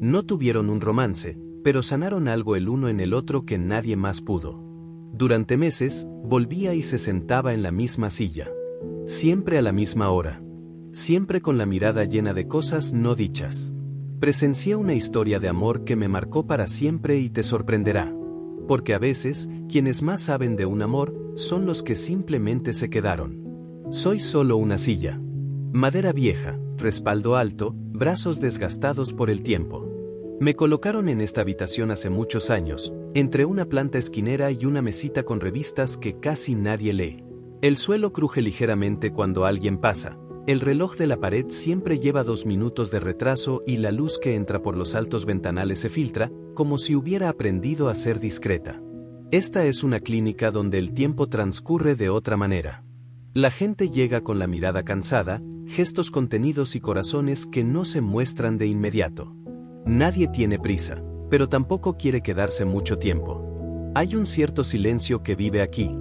No tuvieron un romance, pero sanaron algo el uno en el otro que nadie más pudo. Durante meses, volvía y se sentaba en la misma silla. Siempre a la misma hora. Siempre con la mirada llena de cosas no dichas. Presencié una historia de amor que me marcó para siempre y te sorprenderá. Porque a veces, quienes más saben de un amor, son los que simplemente se quedaron. Soy solo una silla. Madera vieja, respaldo alto, brazos desgastados por el tiempo. Me colocaron en esta habitación hace muchos años, entre una planta esquinera y una mesita con revistas que casi nadie lee. El suelo cruje ligeramente cuando alguien pasa. El reloj de la pared siempre lleva 2 minutos de retraso y la luz que entra por los altos ventanales se filtra, como si hubiera aprendido a ser discreta. Esta es una clínica donde el tiempo transcurre de otra manera. La gente llega con la mirada cansada, gestos contenidos y corazones que no se muestran de inmediato. Nadie tiene prisa, pero tampoco quiere quedarse mucho tiempo. Hay un cierto silencio que vive aquí.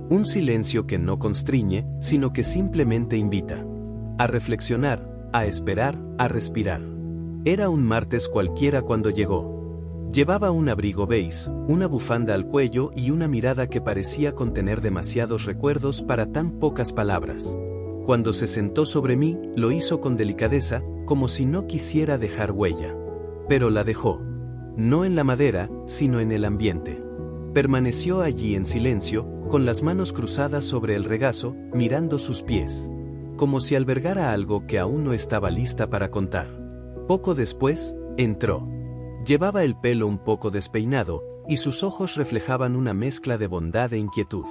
Un silencio que no constriñe, sino que simplemente invita. A reflexionar, a esperar, a respirar. Era un martes cualquiera cuando llegó. Llevaba un abrigo beige, una bufanda al cuello y una mirada que parecía contener demasiados recuerdos para tan pocas palabras. Cuando se sentó sobre mí, lo hizo con delicadeza, como si no quisiera dejar huella. Pero la dejó. No en la madera, sino en el ambiente. Permaneció allí en silencio, con las manos cruzadas sobre el regazo, mirando sus pies. Como si albergara algo que aún no estaba lista para contar. Poco después, entró. Llevaba el pelo un poco despeinado, y sus ojos reflejaban una mezcla de bondad e inquietud.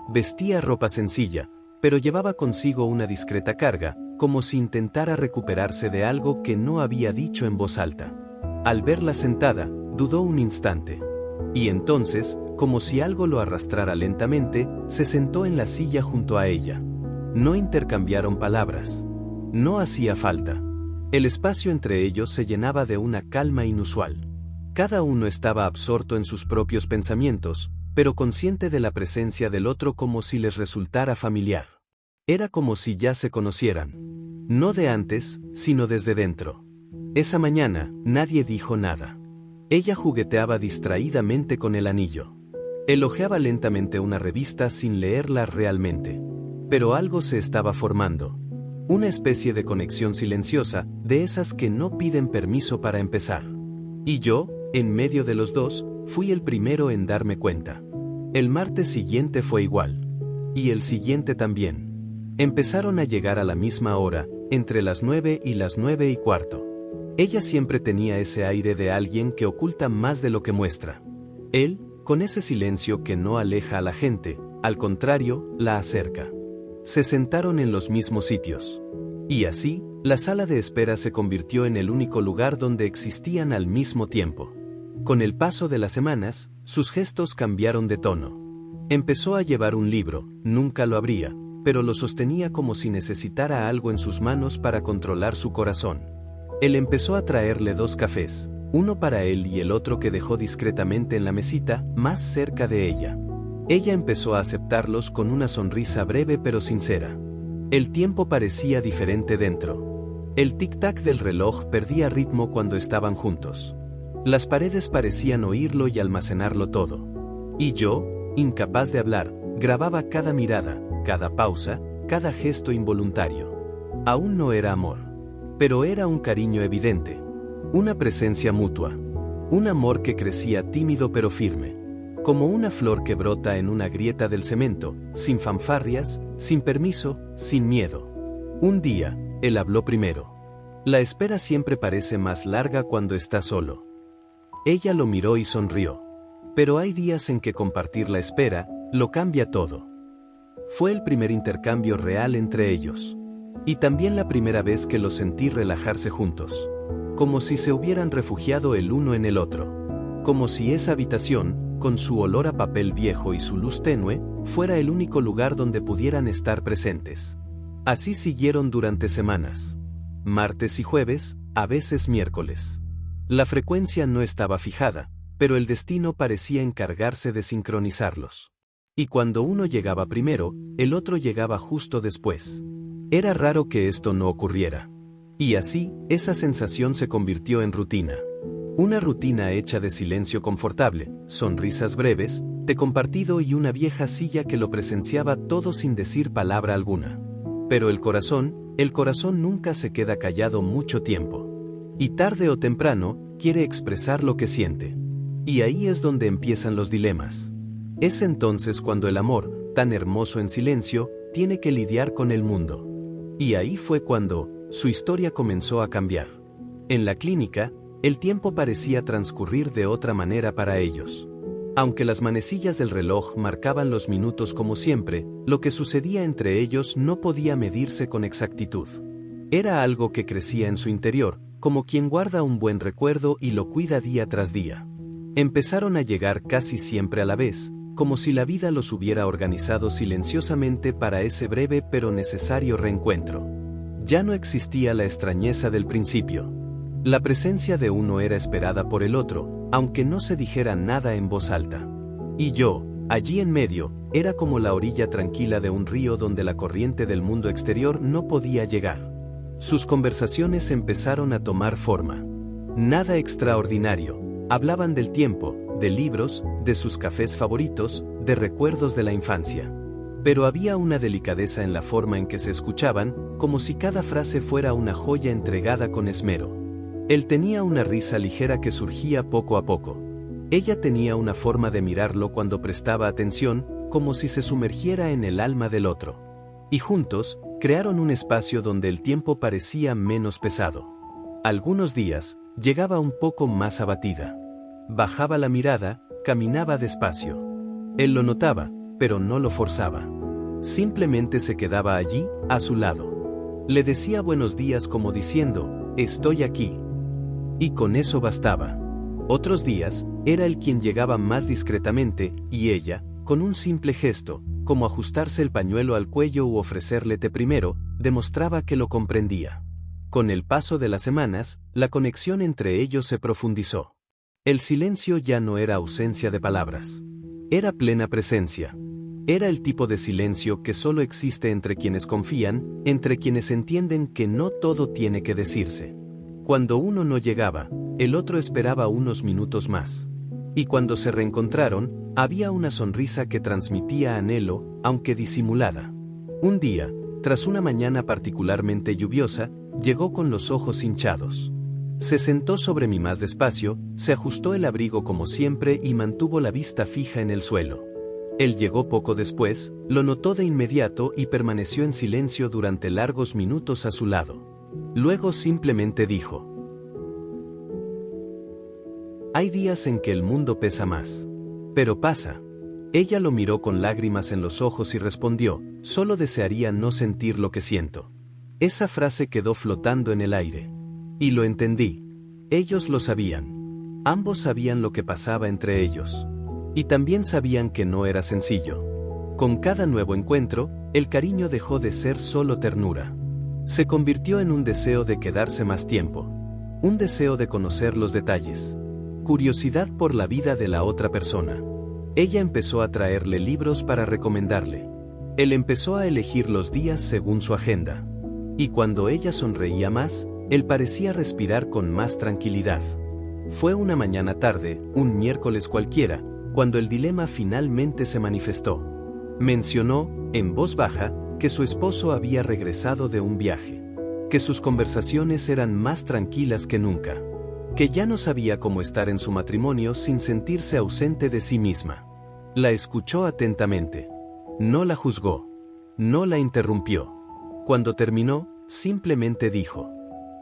Vestía ropa sencilla, pero llevaba consigo una discreta carga, como si intentara recuperarse de algo que no había dicho en voz alta. Al verla sentada, dudó un instante. Y entonces, como si algo lo arrastrara lentamente, se sentó en la silla junto a ella. No intercambiaron palabras. No hacía falta. El espacio entre ellos se llenaba de una calma inusual. Cada uno estaba absorto en sus propios pensamientos, pero consciente de la presencia del otro como si les resultara familiar. Era como si ya se conocieran. No de antes, sino desde dentro. Esa mañana, nadie dijo nada. Ella jugueteaba distraídamente con el anillo. Él hojeaba lentamente una revista sin leerla realmente. Pero algo se estaba formando. Una especie de conexión silenciosa, de esas que no piden permiso para empezar. Y yo, en medio de los dos, fui el primero en darme cuenta. El martes siguiente fue igual. Y el siguiente también. Empezaron a llegar a la misma hora, entre las 9 y las 9:15. Ella siempre tenía ese aire de alguien que oculta más de lo que muestra. Él, con ese silencio que no aleja a la gente, al contrario, la acerca. Se sentaron en los mismos sitios. Y así, la sala de espera se convirtió en el único lugar donde existían al mismo tiempo. Con el paso de las semanas, sus gestos cambiaron de tono. Empezó a llevar un libro, nunca lo abría, pero lo sostenía como si necesitara algo en sus manos para controlar su corazón. Él empezó a traerle 2 cafés, uno para él y el otro que dejó discretamente en la mesita, más cerca de ella. Ella empezó a aceptarlos con una sonrisa breve pero sincera. El tiempo parecía diferente dentro. El tic-tac del reloj perdía ritmo cuando estaban juntos. Las paredes parecían oírlo y almacenarlo todo. Y yo, incapaz de hablar, grababa cada mirada, cada pausa, cada gesto involuntario. Aún no era amor. Pero era un cariño evidente. Una presencia mutua. Un amor que crecía tímido pero firme. Como una flor que brota en una grieta del cemento, sin fanfarrias, sin permiso, sin miedo. Un día, él habló primero. La espera siempre parece más larga cuando está solo. Ella lo miró y sonrió. Pero hay días en que compartir la espera, lo cambia todo. Fue el primer intercambio real entre ellos. Y también la primera vez que los sentí relajarse juntos. Como si se hubieran refugiado el uno en el otro. Como si esa habitación, con su olor a papel viejo y su luz tenue, fuera el único lugar donde pudieran estar presentes. Así siguieron durante semanas. Martes y jueves, a veces miércoles. La frecuencia no estaba fijada, pero el destino parecía encargarse de sincronizarlos. Y cuando uno llegaba primero, el otro llegaba justo después. Era raro que esto no ocurriera. Y así, esa sensación se convirtió en rutina. Una rutina hecha de silencio confortable, sonrisas breves, té compartido y una vieja silla que lo presenciaba todo sin decir palabra alguna. Pero el corazón nunca se queda callado mucho tiempo. Y tarde o temprano, quiere expresar lo que siente. Y ahí es donde empiezan los dilemas. Es entonces cuando el amor, tan hermoso en silencio, tiene que lidiar con el mundo. Y ahí fue cuando su historia comenzó a cambiar. En la clínica, el tiempo parecía transcurrir de otra manera para ellos. Aunque las manecillas del reloj marcaban los minutos como siempre, lo que sucedía entre ellos no podía medirse con exactitud. Era algo que crecía en su interior, como quien guarda un buen recuerdo y lo cuida día tras día. Empezaron a llegar casi siempre a la vez, como si la vida los hubiera organizado silenciosamente para ese breve pero necesario reencuentro. Ya no existía la extrañeza del principio. La presencia de uno era esperada por el otro, aunque no se dijera nada en voz alta. Y yo, allí en medio, era como la orilla tranquila de un río donde la corriente del mundo exterior no podía llegar. Sus conversaciones empezaron a tomar forma. Nada extraordinario, hablaban del tiempo, de libros, de sus cafés favoritos, de recuerdos de la infancia. Pero había una delicadeza en la forma en que se escuchaban, como si cada frase fuera una joya entregada con esmero. Él tenía una risa ligera que surgía poco a poco. Ella tenía una forma de mirarlo cuando prestaba atención, como si se sumergiera en el alma del otro. Y juntos, crearon un espacio donde el tiempo parecía menos pesado. Algunos días, llegaba un poco más abatida. Bajaba la mirada, caminaba despacio. Él lo notaba, pero no lo forzaba. Simplemente se quedaba allí, a su lado. Le decía buenos días como diciendo, estoy aquí. Y con eso bastaba. Otros días, era él quien llegaba más discretamente, y ella, con un simple gesto, como ajustarse el pañuelo al cuello u ofrecerle té primero, demostraba que lo comprendía. Con el paso de las semanas, la conexión entre ellos se profundizó. El silencio ya no era ausencia de palabras. Era plena presencia. Era el tipo de silencio que solo existe entre quienes confían, entre quienes entienden que no todo tiene que decirse. Cuando uno no llegaba, el otro esperaba unos minutos más. Y cuando se reencontraron, había una sonrisa que transmitía anhelo, aunque disimulada. Un día, tras una mañana particularmente lluviosa, llegó con los ojos hinchados. Se sentó sobre mí más despacio, se ajustó el abrigo como siempre y mantuvo la vista fija en el suelo. Él llegó poco después, lo notó de inmediato y permaneció en silencio durante largos minutos a su lado. Luego simplemente dijo: hay días en que el mundo pesa más. Pero pasa. Ella lo miró con lágrimas en los ojos y respondió: solo desearía no sentir lo que siento. Esa frase quedó flotando en el aire. Y lo entendí. Ellos lo sabían. Ambos sabían lo que pasaba entre ellos. Y también sabían que no era sencillo. Con cada nuevo encuentro, el cariño dejó de ser solo ternura. Se convirtió en un deseo de quedarse más tiempo. Un deseo de conocer los detalles. Curiosidad por la vida de la otra persona. Ella empezó a traerle libros para recomendarle. Él empezó a elegir los días según su agenda. Y cuando ella sonreía más, él parecía respirar con más tranquilidad. Fue una mañana tarde, un miércoles cualquiera, cuando el dilema finalmente se manifestó. Mencionó, en voz baja, que su esposo había regresado de un viaje. Que sus conversaciones eran más tranquilas que nunca. Que ya no sabía cómo estar en su matrimonio sin sentirse ausente de sí misma. La escuchó atentamente. No la juzgó. No la interrumpió. Cuando terminó, simplemente dijo: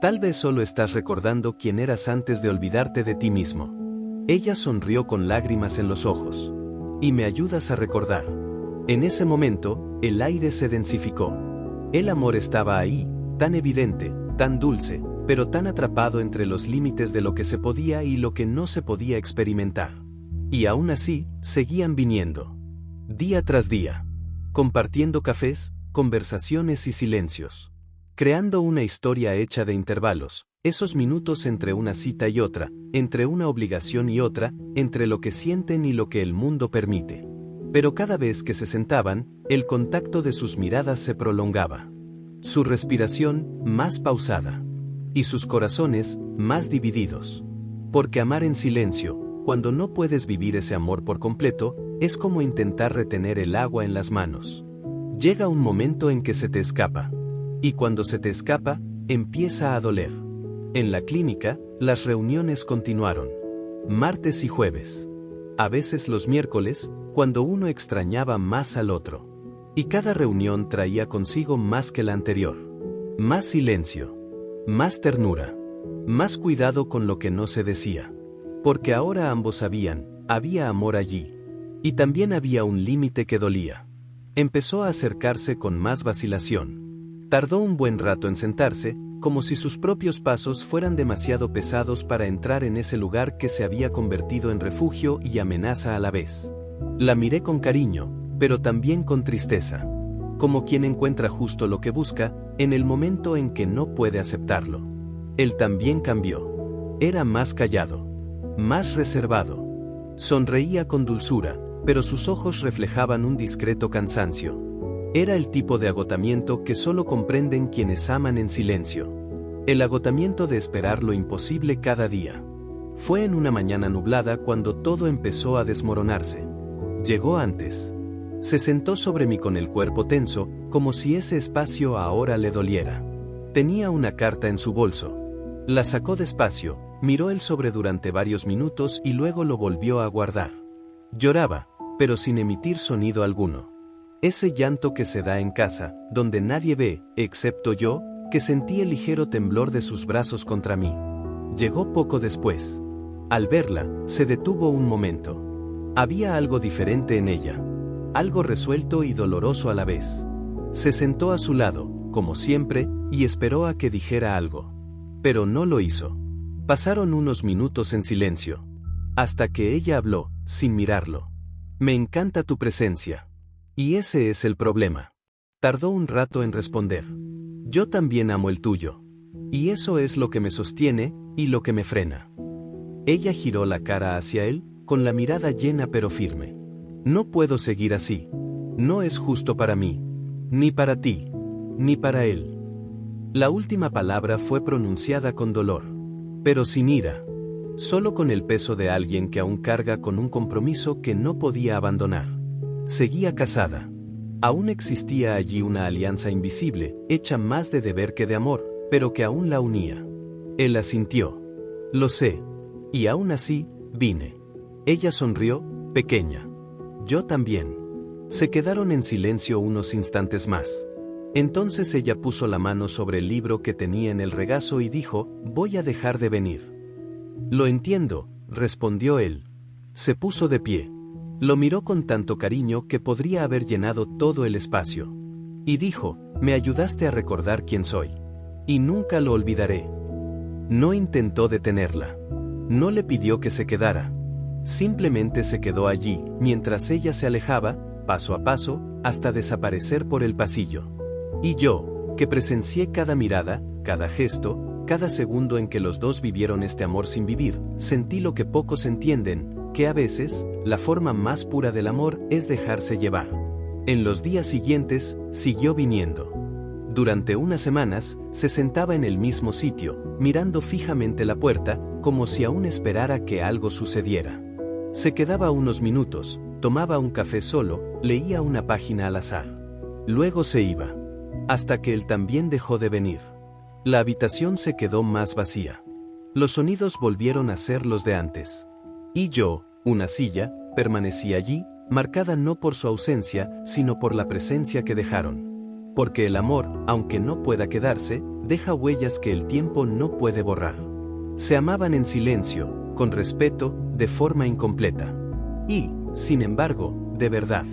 tal vez solo estás recordando quién eras antes de olvidarte de ti mismo. Ella sonrió con lágrimas en los ojos. Y me ayudas a recordar. En ese momento, el aire se densificó. El amor estaba ahí, tan evidente, tan dulce, pero tan atrapado entre los límites de lo que se podía y lo que no se podía experimentar. Y aún así, seguían viniendo. Día tras día. Compartiendo cafés, conversaciones y silencios. Creando una historia hecha de intervalos, esos minutos entre una cita y otra, entre una obligación y otra, entre lo que sienten y lo que el mundo permite. Pero cada vez que se sentaban, el contacto de sus miradas se prolongaba. Su respiración, más pausada. Y sus corazones, más divididos. Porque amar en silencio, cuando no puedes vivir ese amor por completo, es como intentar retener el agua en las manos. Llega un momento en que se te escapa. Y cuando se te escapa, empieza a doler. En la clínica, las reuniones continuaron. Martes y jueves. A veces los miércoles, cuando uno extrañaba más al otro. Y cada reunión traía consigo más que la anterior. Más silencio. Más ternura. Más cuidado con lo que no se decía. Porque ahora ambos sabían, había amor allí. Y también había un límite que dolía. Empezó a acercarse con más vacilación. Tardó un buen rato en sentarse, como si sus propios pasos fueran demasiado pesados para entrar en ese lugar que se había convertido en refugio y amenaza a la vez. La miré con cariño, pero también con tristeza. Como quien encuentra justo lo que busca, en el momento en que no puede aceptarlo. Él también cambió. Era más callado. Más reservado. Sonreía con dulzura, pero sus ojos reflejaban un discreto cansancio. Era el tipo de agotamiento que solo comprenden quienes aman en silencio. El agotamiento de esperar lo imposible cada día. Fue en una mañana nublada cuando todo empezó a desmoronarse. Llegó antes. Se sentó sobre mí con el cuerpo tenso, como si ese espacio ahora le doliera. Tenía una carta en su bolso. La sacó despacio, miró el sobre durante varios minutos y luego lo volvió a guardar. Lloraba, pero sin emitir sonido alguno. Ese llanto que se da en casa, donde nadie ve, excepto yo, que sentí el ligero temblor de sus brazos contra mí. Llegó poco después. Al verla, se detuvo un momento. Había algo diferente en ella. Algo resuelto y doloroso a la vez. Se sentó a su lado, como siempre, y esperó a que dijera algo. Pero no lo hizo. Pasaron unos minutos en silencio. Hasta que ella habló, sin mirarlo. Me encanta tu presencia. Y ese es el problema. Tardó un rato en responder. Yo también amo el tuyo. Y eso es lo que me sostiene, y lo que me frena. Ella giró la cara hacia él, con la mirada llena pero firme. No puedo seguir así. No es justo para mí. Ni para ti. Ni para él. La última palabra fue pronunciada con dolor. Pero sin ira. Solo con el peso de alguien que aún carga con un compromiso que no podía abandonar. Seguía casada. Aún existía allí una alianza invisible, hecha más de deber que de amor, pero que aún la unía. Él asintió. Lo sé. Y aún así, vine. Ella sonrió, pequeña. Yo también. Se quedaron en silencio unos instantes más. Entonces ella puso la mano sobre el libro que tenía en el regazo y dijo, voy a dejar de venir. Lo entiendo, respondió él. Se puso de pie. Lo miró con tanto cariño que podría haber llenado todo el espacio. Y dijo, me ayudaste a recordar quién soy. Y nunca lo olvidaré. No intentó detenerla. No le pidió que se quedara. Simplemente se quedó allí, mientras ella se alejaba, paso a paso, hasta desaparecer por el pasillo. Y yo, que presencié cada mirada, cada gesto, cada segundo en que los dos vivieron este amor sin vivir, sentí lo que pocos entienden, que a veces, la forma más pura del amor es dejarse llevar. En los días siguientes, siguió viniendo. Durante unas semanas, se sentaba en el mismo sitio, mirando fijamente la puerta, como si aún esperara que algo sucediera. Se quedaba unos minutos, tomaba un café solo, leía una página al azar. Luego se iba. Hasta que él también dejó de venir. La habitación se quedó más vacía. Los sonidos volvieron a ser los de antes. Y yo, una silla, permanecí allí, marcada no por su ausencia, sino por la presencia que dejaron. Porque el amor, aunque no pueda quedarse, deja huellas que el tiempo no puede borrar. Se amaban en silencio, con respeto, de forma incompleta. Y, sin embargo, de verdad.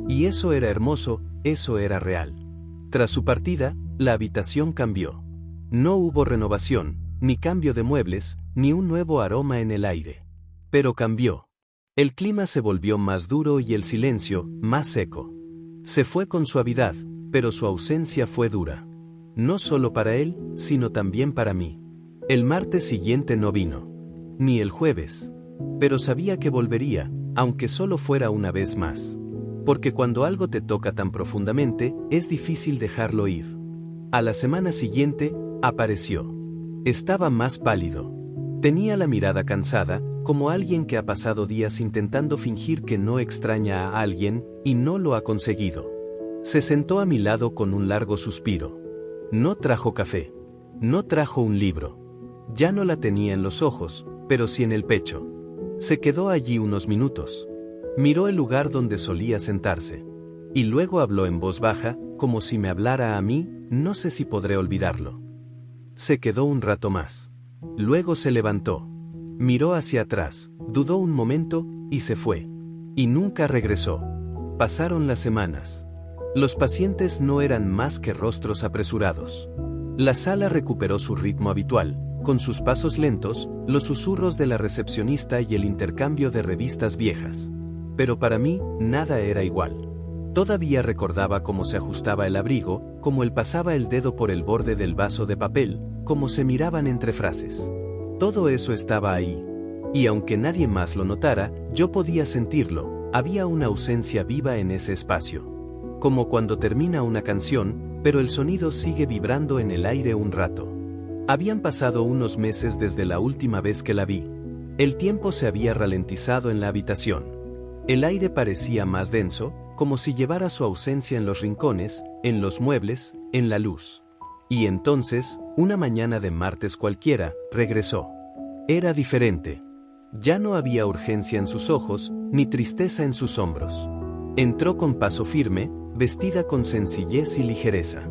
Y eso era hermoso, eso era real. Tras su partida, la habitación cambió. No hubo renovación, ni cambio de muebles, ni un nuevo aroma en el aire. Pero cambió. El clima se volvió más duro y el silencio, más seco. Se fue con suavidad, pero su ausencia fue dura. No solo para él, sino también para mí. El martes siguiente no vino. Ni el jueves. Pero sabía que volvería, aunque solo fuera una vez más. Porque cuando algo te toca tan profundamente, es difícil dejarlo ir. A la semana siguiente, apareció. Estaba más pálido. Tenía la mirada cansada, como alguien que ha pasado días intentando fingir que no extraña a alguien, y no lo ha conseguido. Se sentó a mi lado con un largo suspiro. No trajo café. No trajo un libro. Ya no la tenía en los ojos, pero sí en el pecho. Se quedó allí unos minutos. Miró el lugar donde solía sentarse. Y luego habló en voz baja, como si me hablara a mí, no sé si podré olvidarlo. Se quedó un rato más. Luego se levantó. Miró hacia atrás, dudó un momento, y se fue. Y nunca regresó. Pasaron las semanas. Los pacientes no eran más que rostros apresurados. La sala recuperó su ritmo habitual, con sus pasos lentos, los susurros de la recepcionista y el intercambio de revistas viejas. Pero para mí, nada era igual. Todavía recordaba cómo se ajustaba el abrigo, cómo él pasaba el dedo por el borde del vaso de papel, cómo se miraban entre frases. Todo eso estaba ahí. Y aunque nadie más lo notara, yo podía sentirlo, había una ausencia viva en ese espacio. Como cuando termina una canción, pero el sonido sigue vibrando en el aire un rato. Habían pasado unos meses desde la última vez que la vi. El tiempo se había ralentizado en la habitación. El aire parecía más denso, como si llevara su ausencia en los rincones, en los muebles, en la luz. Y entonces, una mañana de martes cualquiera, regresó. Era diferente. Ya no había urgencia en sus ojos, ni tristeza en sus hombros. Entró con paso firme, vestida con sencillez y ligereza.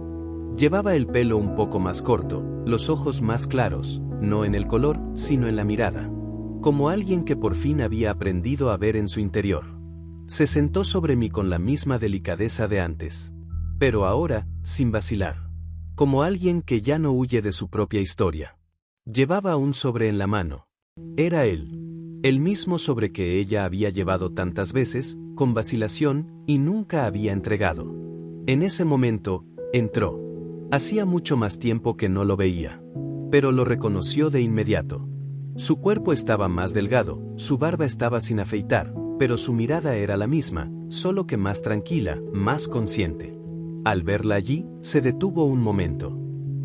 Llevaba el pelo un poco más corto, los ojos más claros, no en el color, sino en la mirada. Como alguien que por fin había aprendido a ver en su interior. Se sentó sobre mí con la misma delicadeza de antes. Pero ahora, sin vacilar. Como alguien que ya no huye de su propia historia. Llevaba un sobre en la mano. Era él. El mismo sobre que ella había llevado tantas veces, con vacilación, y nunca había entregado. En ese momento, entró. Hacía mucho más tiempo que no lo veía. Pero lo reconoció de inmediato. Su cuerpo estaba más delgado, su barba estaba sin afeitar, pero su mirada era la misma, solo que más tranquila, más consciente. Al verla allí, se detuvo un momento.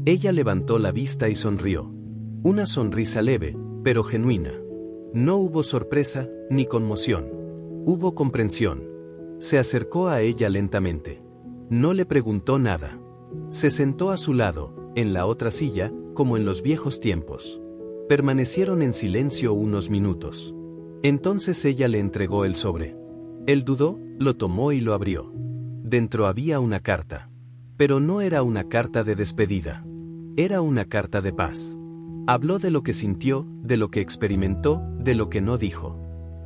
Ella levantó la vista y sonrió. Una sonrisa leve, pero genuina. No hubo sorpresa, ni conmoción. Hubo comprensión. Se acercó a ella lentamente. No le preguntó nada. Se sentó a su lado, en la otra silla, como en los viejos tiempos. Permanecieron en silencio unos minutos. Entonces ella le entregó el sobre. Él dudó, lo tomó y lo abrió. Dentro había una carta. Pero no era una carta de despedida. Era una carta de paz. Habló de lo que sintió, de lo que experimentó, de lo que no dijo.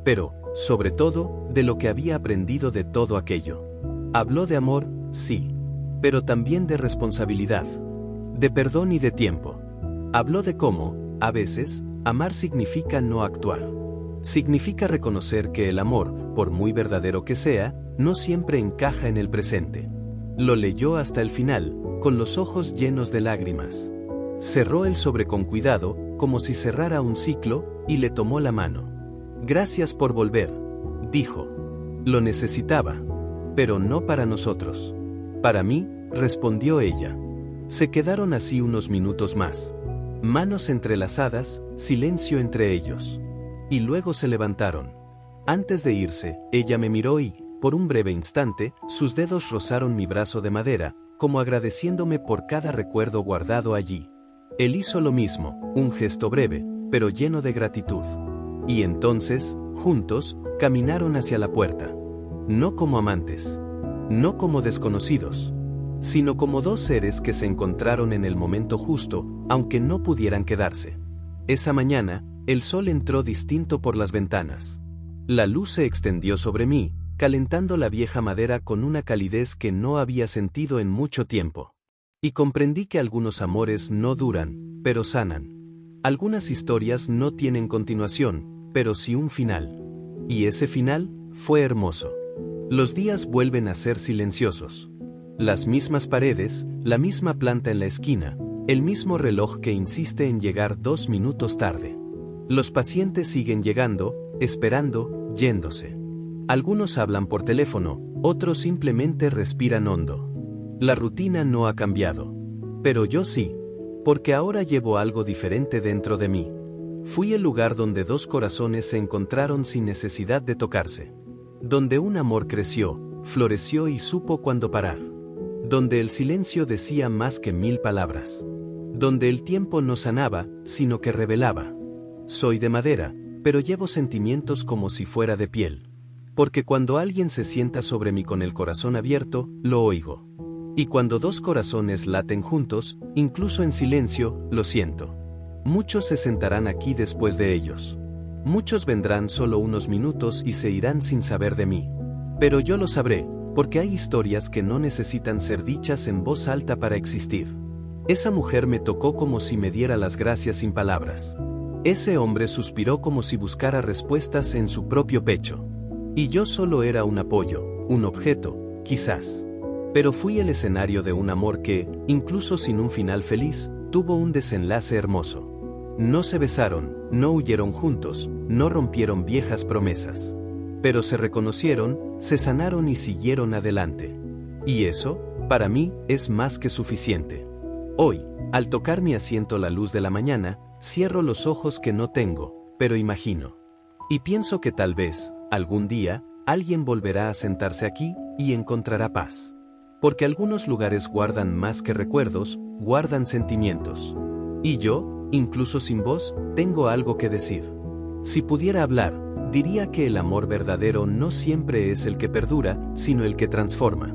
Pero, sobre todo, de lo que había aprendido de todo aquello. Habló de amor, sí. Pero también de responsabilidad. De perdón y de tiempo. Habló de cómo, a veces, amar significa no actuar. Significa reconocer que el amor, por muy verdadero que sea, no siempre encaja en el presente. Lo leyó hasta el final, con los ojos llenos de lágrimas. Cerró el sobre con cuidado, como si cerrara un ciclo, y le tomó la mano. Gracias por volver, dijo. Lo necesitaba. Pero no para nosotros. Para mí, respondió ella. Se quedaron así unos minutos más. Manos entrelazadas, silencio entre ellos. Y luego se levantaron. Antes de irse, ella me miró y, por un breve instante, sus dedos rozaron mi brazo de madera, como agradeciéndome por cada recuerdo guardado allí. Él hizo lo mismo, un gesto breve, pero lleno de gratitud. Y entonces, juntos, caminaron hacia la puerta. No como amantes. No como desconocidos. Sino como dos seres que se encontraron en el momento justo, aunque no pudieran quedarse. Esa mañana, el sol entró distinto por las ventanas. La luz se extendió sobre mí, calentando la vieja madera con una calidez que no había sentido en mucho tiempo. Y comprendí que algunos amores no duran, pero sanan. Algunas historias no tienen continuación, pero sí un final. Y ese final fue hermoso. Los días vuelven a ser silenciosos. Las mismas paredes, la misma planta en la esquina, el mismo reloj que insiste en llegar 2 minutos tarde. Los pacientes siguen llegando, esperando, yéndose. Algunos hablan por teléfono, otros simplemente respiran hondo. La rutina no ha cambiado. Pero yo sí, porque ahora llevo algo diferente dentro de mí. Fui el lugar donde dos corazones se encontraron sin necesidad de tocarse. Donde un amor creció, floreció y supo cuándo parar. Donde el silencio decía más que 1000 palabras. Donde el tiempo no sanaba, sino que revelaba. Soy de madera, pero llevo sentimientos como si fuera de piel. Porque cuando alguien se sienta sobre mí con el corazón abierto, lo oigo. Y cuando dos corazones laten juntos, incluso en silencio, lo siento. Muchos se sentarán aquí después de ellos. Muchos vendrán solo unos minutos y se irán sin saber de mí. Pero yo lo sabré, porque hay historias que no necesitan ser dichas en voz alta para existir. Esa mujer me tocó como si me diera las gracias sin palabras. Ese hombre suspiró como si buscara respuestas en su propio pecho. Y yo solo era un apoyo, un objeto, quizás. Pero fui el escenario de un amor que, incluso sin un final feliz, tuvo un desenlace hermoso. No se besaron, no huyeron juntos, no rompieron viejas promesas. Pero se reconocieron, se sanaron y siguieron adelante. Y eso, para mí, es más que suficiente. Hoy, al tocar mi asiento la luz de la mañana, cierro los ojos que no tengo, pero imagino. Y pienso que tal vez, algún día, alguien volverá a sentarse aquí y encontrará paz. Porque algunos lugares guardan más que recuerdos, guardan sentimientos. Y yo, incluso sin voz, tengo algo que decir. Si pudiera hablar, diría que el amor verdadero no siempre es el que perdura, sino el que transforma.